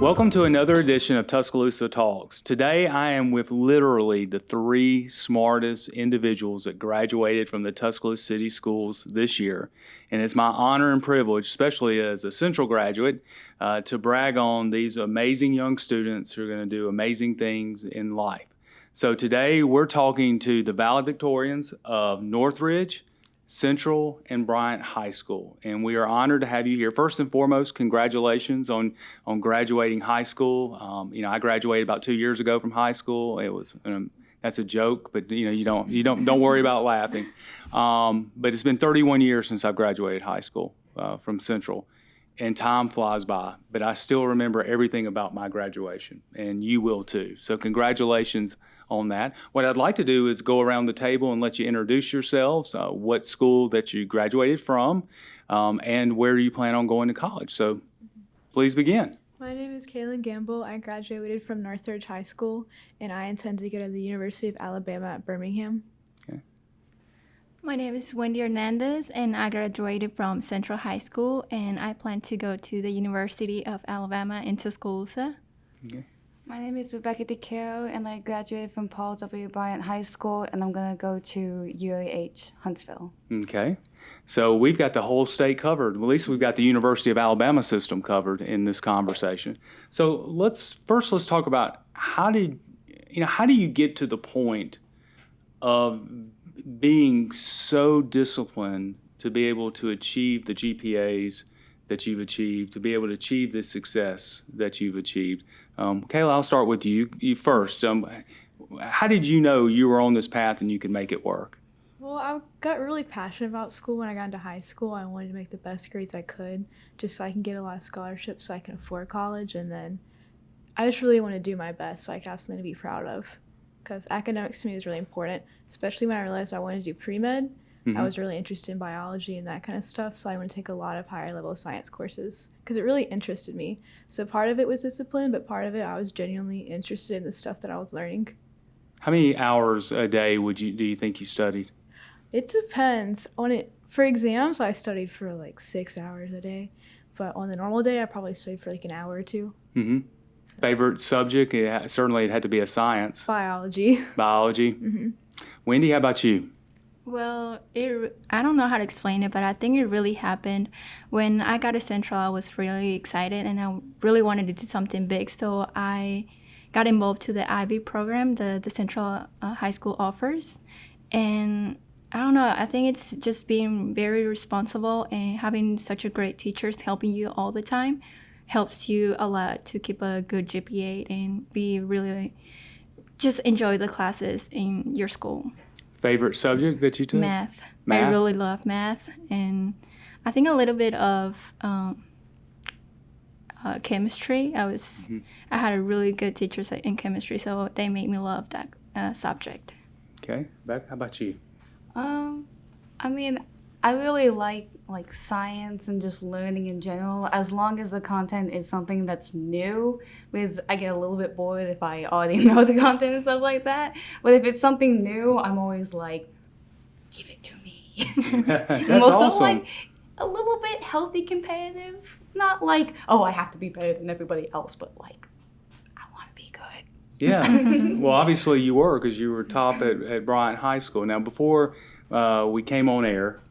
Welcome to another edition of Tuscaloosa Talks. Today I am with literally the three smartest individuals that graduated from the Tuscaloosa City Schools this year. And it's my honor and privilege, especially as a Central graduate, to brag on these amazing young students who are going to do amazing things in life. So today we're talking to the Valedictorians of Northridge, Central, and Bryant High School, and we are honored to have you here. First and foremost, congratulations on graduating high school. I graduated about 2 years ago from high school. It was that's a joke, but you don't worry about laughing. But it's been 31 years since I've graduated high school from Central, and time flies by. But I still remember everything about my graduation, and you will too. So congratulations on that. What I'd like to do is go around the table and let you introduce yourselves, what school that you graduated from, and where you plan on going to college. So please begin. My name is Kaylin Gamble. I graduated from Northridge High School, and I intend to go to the University of Alabama at Birmingham. Okay. My name is Wendy Hernandez, and I graduated from Central High School, and I plan to go to the University of Alabama in Tuscaloosa. Okay. My name is Rebecca DeCaro, and I graduated from Paul W. Bryant High School, and I'm going to go to UAH Huntsville. Okay. So we've got the whole state covered. At least we've got the University of Alabama system covered in this conversation. So let's talk about how do you get to the point of being so disciplined to be able to achieve the GPAs that you've achieved, to be able to achieve the success that you've achieved. Kayla, I'll start with you first. How did you know you were on this path and you could make it work? Well, I got really passionate about school when I got into high school. I wanted to make the best grades I could just so I can get a lot of scholarships so I can afford college. And then I just really want to do my best so I can have something to be proud of, because academics to me is really important, especially when I realized I wanted to do pre-med. Mm-hmm. I was really interested in biology and that kind of stuff, so I want to take a lot of higher level science courses because it really interested me. So part of it was discipline, but part of it I was genuinely interested in the stuff that I was learning. How many hours a day do you think you studied? It depends on it. For exams, I studied for like 6 hours a day, but on the normal day, I probably studied for like an hour or two. Mm-hmm. So. Favorite subject? Certainly it had to be a science. Biology. Biology. Mm-hmm. Wendy, how about you? Well, I don't know how to explain it, but I think it really happened. When I got to Central, I was really excited, and I really wanted to do something big, so I got involved to the IB program, the Central High School offers. And I don't know, I think it's just being very responsible and having such a great teachers helping you all the time helps you a lot to keep a good GPA and be really just enjoy the classes in your school. Favorite subject that you took? Math. I really love math, and I think a little bit of chemistry. I had a really good teachers in chemistry, so they made me love that subject. Okay, Beck, how about you? I mean, I really like science and just learning in general, as long as the content is something that's new, because I get a little bit bored if I already know the content and stuff like that. But if it's something new, I'm always like, give it to me. That's I'm also awesome. A little bit healthy competitive. Not like, oh, I have to be better than everybody else, but like, I want to be good. Yeah. Well, obviously you were, because you were top at Bryant High School. Now, before we came on air,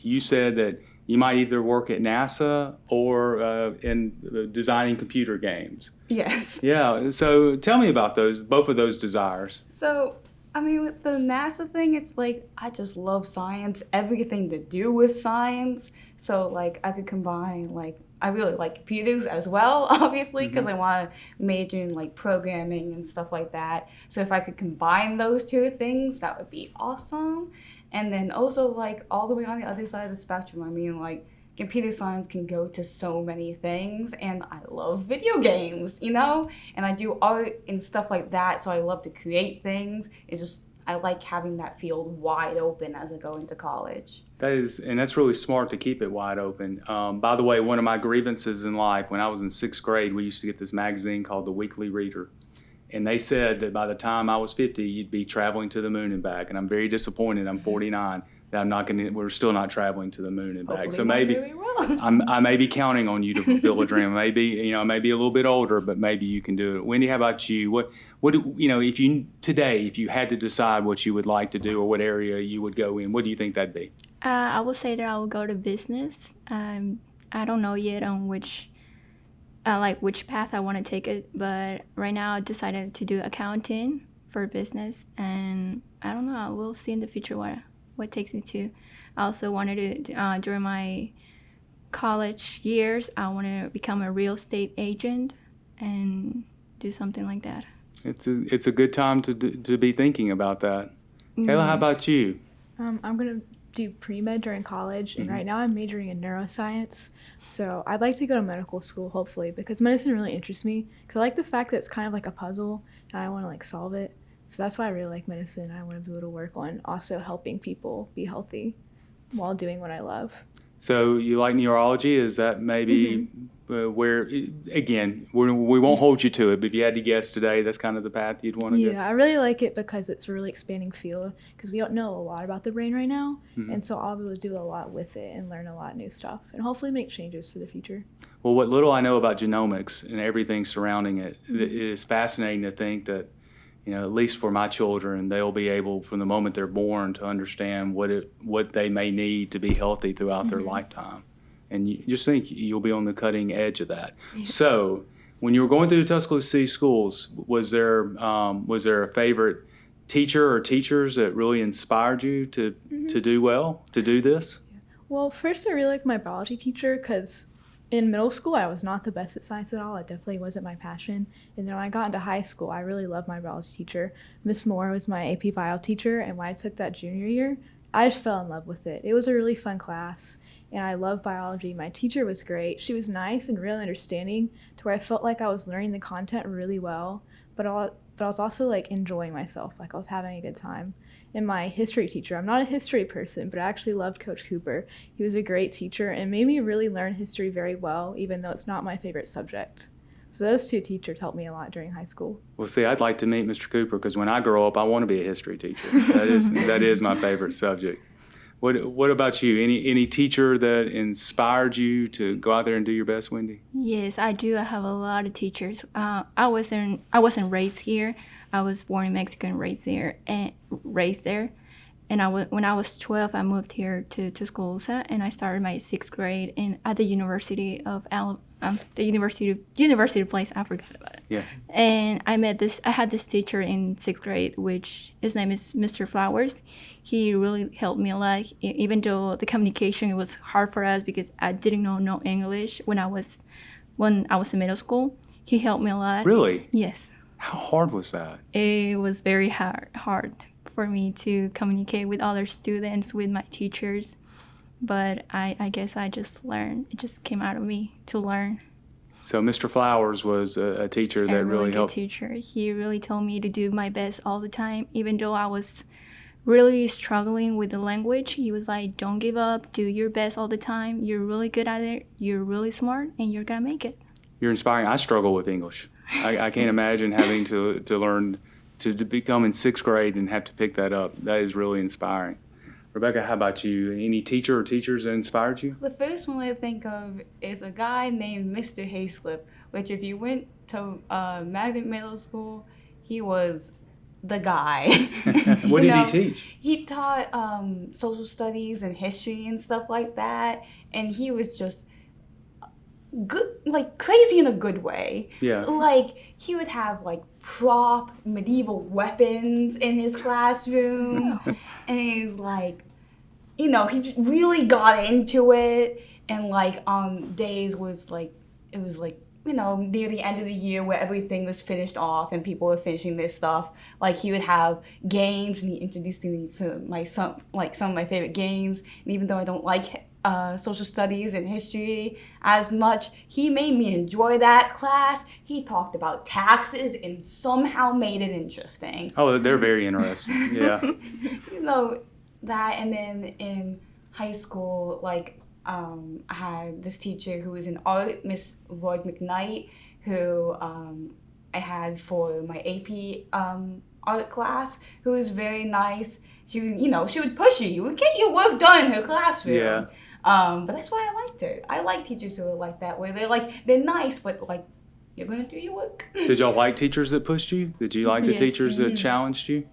you said that you might either work at NASA or in designing computer games. Yes. Yeah. So tell me about both of those desires. So, I mean, with the NASA thing, it's like, I just love science, everything to do with science. So, like, I could combine, I really like computers as well, obviously, because I want to major in, programming and stuff like that. So if I could combine those two things, that would be awesome. And then also, all the way on the other side of the spectrum, I mean, computer science can go to so many things, and I love video games, And I do art and stuff like that, so I love to create things. It's just, I like having that field wide open as I go into college. That's really smart to keep it wide open. By the way, one of my grievances in life, when I was in 6th grade, we used to get this magazine called The Weekly Reader. And they said that by the time I was 50, you'd be traveling to the moon and back. And I'm very disappointed. I'm 49. That we're still not traveling to the moon and back. Hopefully So one maybe day we will. I may be counting on you to fulfill a dream. Maybe, I may be a little bit older, but maybe you can do it. Wendy, how about you? If you had to decide what you would like to do or what area you would go in, what do you think that'd be? I would say that I would go to business. I don't know yet on which path I want to take it, but right now I decided to do accounting for business, and I don't know. I will see in the future what takes me to. I also wanted to during my college years, I want to become a real estate agent and do something like that. It's a good time to be thinking about that. Kayla, how about you? I'm going to do pre-med during college, and right now I'm majoring in neuroscience. So I'd like to go to medical school, hopefully, because medicine really interests me. Because I like the fact that it's kind of like a puzzle, and I want to solve it. So that's why I really like medicine. I want to be able to work on also helping people be healthy while doing what I love. So you like neurology? Is that maybe where, again, we won't hold you to it, but if you had to guess today, that's kind of the path you'd want to go? Yeah, I really like it because it's a really expanding field because we don't know a lot about the brain right now. And so I'll be able to do a lot with it and learn a lot of new stuff and hopefully make changes for the future. Well, what little I know about genomics and everything surrounding it, it is fascinating to think that, at least for my children, they'll be able, from the moment they're born, to understand what they may need to be healthy throughout their lifetime. And you just think you'll be on the cutting edge of that. Yeah. So, when you were going through the Tuscaloosa City Schools, was there a favorite teacher or teachers that really inspired you to do this? Yeah. Well, first I really liked my biology teacher because in middle school, I was not the best at science at all. It definitely wasn't my passion. And then when I got into high school, I really loved my biology teacher. Miss Moore was my AP Bio teacher, and when I took that junior year, I just fell in love with it. It was a really fun class, and I loved biology. My teacher was great. She was nice and really understanding to where I felt like I was learning the content really well, but I was also enjoying myself, I was having a good time. And my history teacher, I'm not a history person, but I actually loved Coach Cooper. He was a great teacher and made me really learn history very well, even though it's not my favorite subject. So those two teachers helped me a lot during high school. Well, see, I'd like to meet Mr. Cooper because when I grow up, I want to be a history teacher. That is my favorite subject. What about you? Any teacher that inspired you to go out there and do your best, Wendy? Yes, I do. I have a lot of teachers. I wasn't raised here. I was born in Mexico and raised there. And when I was 12, I moved here to Tuscaloosa, and I started my 6th grade at the University of University place. I forgot about it. Yeah. And I had this teacher in 6th grade, which his name is Mr. Flowers. He really helped me a lot, even though the communication was hard for us because I didn't know no English when I was in middle school. He helped me a lot. Really? Yes. How hard was that? It was very hard for me to communicate with other students, with my teachers. But I guess I just learned. It just came out of me to learn. So Mr. Flowers was a teacher that really helped. A really good teacher. He really told me to do my best all the time, even though I was really struggling with the language. He was like, don't give up, do your best all the time. You're really good at it, you're really smart, and you're gonna make it. You're inspiring. I struggle with English. I can't imagine having to learn to become in 6th grade and have to pick that up. That is really inspiring. Rebecca, how about you? Any teacher or teachers that inspired you? The first one I think of is a guy named Mr. Hayslip, which if you went to Magnet Middle School, he was the guy. What did he teach? He taught social studies and history and stuff like that, and he was just good, crazy in a good way. Yeah. He would have prop medieval weapons in his classroom, and he's he really got into it. And on days it was near the end of the year where everything was finished off and people were finishing their stuff. He would have games, and he introduced me to some of my favorite games. And even though I don't like social studies and history as much, he made me enjoy that class. He talked about taxes and somehow made it interesting. Oh, they're very interesting. Yeah. So that, and then in high school, I had this teacher who was in art, Miss Roy McKnight, who I had for my AP art class, who was very nice. She would push you. You would get your work done in her classroom. Yeah. But that's why I liked her. I like teachers who are like that, where they're nice, but like, you're gonna do your work. Did y'all like teachers that pushed you? Did you like the Yes. teachers that challenged you?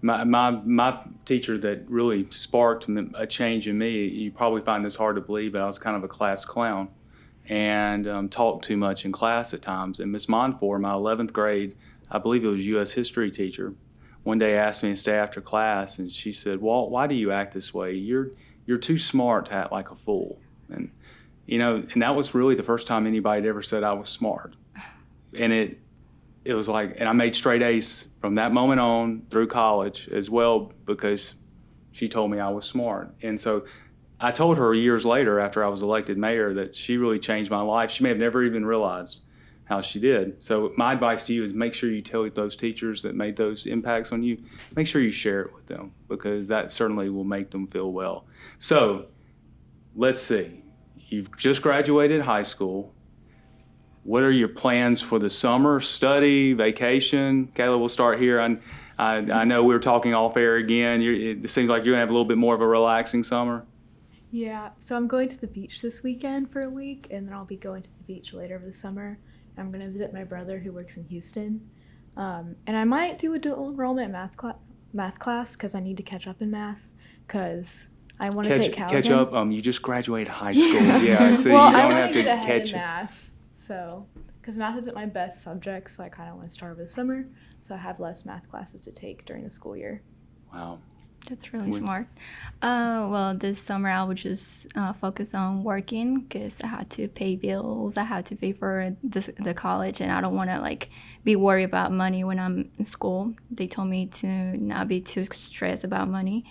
My teacher that really sparked a change in me, you probably find this hard to believe, but I was kind of a class clown and talked too much in class at times. And Miss Monfort, my 11th grade, I believe it was U.S. history teacher, one day asked me to stay after class, and she said, "Walt, why do you act this way? You're too smart to act like a fool." And and that was really the first time anybody had ever said I was smart. And it was like, and I made straight A's from that moment on through college as well, because she told me I was smart. And so I told her years later, after I was elected mayor, that she really changed my life. She may have never even realized how she did. So my advice to you is make sure you tell those teachers that made those impacts on you, make sure you share it with them, because that certainly will make them feel well. So let's see. You've just graduated high school. What are your plans for the summer? Study, vacation? Kayla, we'll start here. I know we were talking off air again. It seems like you're going to have a little bit more of a relaxing summer. Yeah, so I'm going to the beach this weekend for a week, and then I'll be going to the beach later over the summer. I'm going to visit my brother who works in Houston. And I might do a dual enrollment math class because I need to catch up in math, because I want to take Cal Catch again. up. You just graduated high school. Yeah, so Well, you I don't want have to to get ahead catch in it. math, so because math isn't my best subject, so I kind of want to start over the summer, so I have less math classes to take during the school year. Wow. That's really smart. Well, this summer I would just focus on working because I had to pay bills. I had to pay for the college, and I don't want to be worried about money when I'm in school. They told me to not be too stressed about money,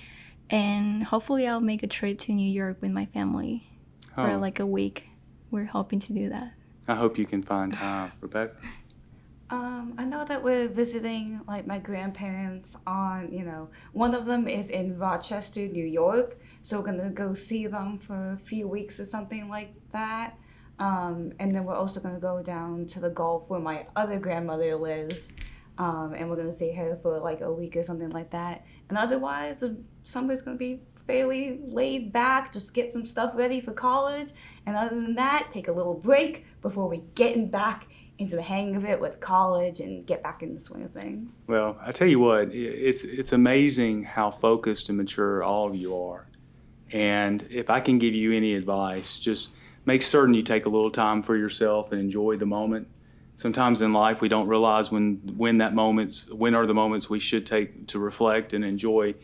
and hopefully I'll make a trip to New York with my family for a week. We're hoping to do that. I hope you can find time. Rebecca? I know that we're visiting my grandparents on, one of them is in Rochester, New York, so we're gonna go see them for a few weeks or something like that. And then we're also gonna go down to the Gulf where my other grandmother lives, and we're gonna see her for a week or something like that. And otherwise, the summer's gonna be fairly laid back, just get some stuff ready for college, and other than that, take a little break before we getting back into the hang of it with college and get back in the swing of things. Well, I tell you what, it's amazing how focused and mature all of you are. And if I can give you any advice, just make certain you take a little time for yourself and enjoy the moment. Sometimes in life we don't realize when are the moments we should take to reflect and enjoy.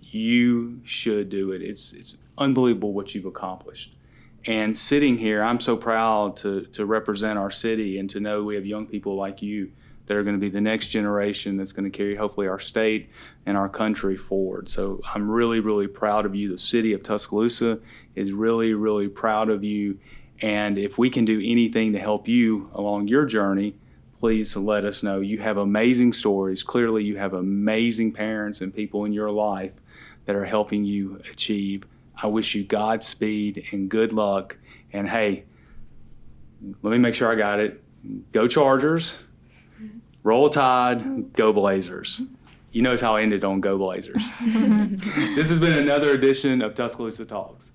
You should do it. It's unbelievable what you've accomplished. And sitting here, I'm so proud to represent our city and to know we have young people like you that are going to be the next generation that's going to carry hopefully our state and our country forward. So I'm really, really proud of you. The city of Tuscaloosa is really, really proud of you. And if we can do anything to help you along your journey, please let us know. You have amazing stories. Clearly, you have amazing parents and people in your life that are helping you achieve. I wish you Godspeed and good luck. And hey, let me make sure I got it. Go Chargers, Roll Tide, Go Blazers. You notice how I ended on Go Blazers. This has been another edition of Tuscaloosa Talks.